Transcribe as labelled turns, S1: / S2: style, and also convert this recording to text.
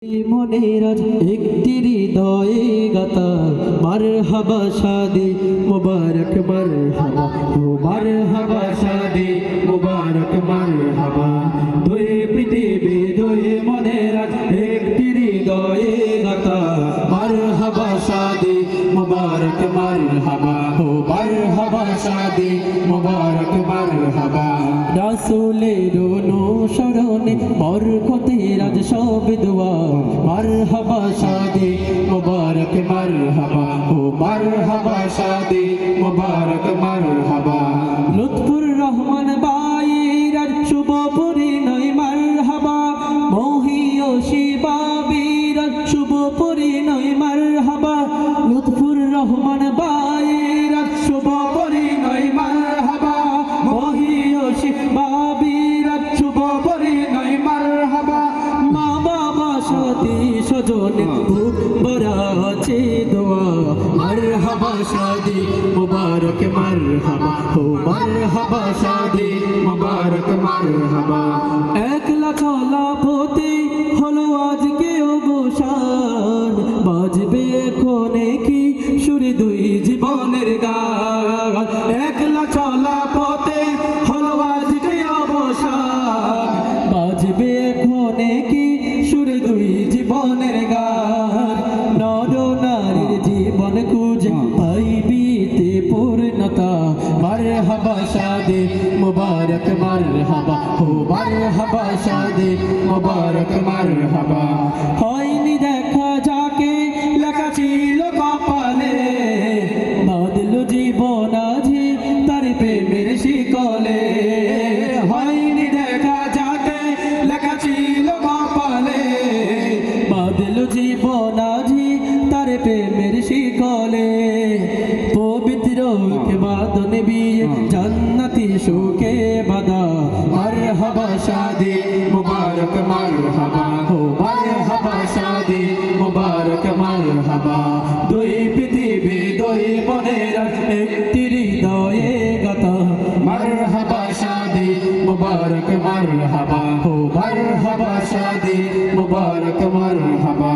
S1: মনের আজ একটি হৃদয়ে গাতা মারহাবা শাদি মুবারক মারহাবা ও মারহাবা শাদি মুবারক মারহাবা দুই পৃথিবী দুই মনের আজ একটি হৃদয়ে গাতা মারহাবা শাদি মুবারক মারহাবা ও মারহাবা শাদি মুবারক মারহাবা রাসূলের অনুসরণে বরকতের আজ সব দোয়া মারহাবা শাদি মুবারক মারহাবা ও মারহাবা শাদি মুবারক মারহাবা লুৎফুর রহমান ভাইয়ের শুভ পরিণয় মারহাবা মহিয়সী বাবির শুভ পরিণয় মারহাবা লুৎফুর রহমান ভাইয়ের শুভ পরিণয় মারহাবা মহিয়সী বাবির শুভ পরিণয় মারহাবা মা বাবা সাথী স্বজন খুব বড় আছে দোয়া মারহাবা শাদি মুবারক মারহাবা ও মারহাবা শাদি মুবারক মারহাবা একলা চলা পথে হলো আজকে অবসান বাজবে কোনে কি সুরে দুই জীবনের গান একলা চলা পথে হলো আজকে অবসান বাজবে কোনে কি সুরে দুই জীবনের গান নর নারীর জীবন খুঁজে পাইবিতে পূর্ণতা মারহাবা শাদি মুবারক মারহাবা ও মারহাবা শাদি মুবারক মারহাবা হয়নি দেখা যাকে লেখা ছিল কপালে বাদলো জীবন আজি তার প্রেমের শিকলে হয়নি দেখা যাকে লেখা ছিল কপালে বাদলো জীবন আজি তার প্রেমের শিকলে পবিত্র কে বাদন বিয়ে জান্নাতি সুখে বাদা মারহাবা শাদি মুবারক মারহাবা ও মারহাবা শাদি মুবারক মারহাবা দুই পৃথিবী দুই মনের একটি হৃদয়ে গাতা মারহাবা শাদি মুবারক মারহাবা ও মারহাবা শাদি মুবারক মারহাবা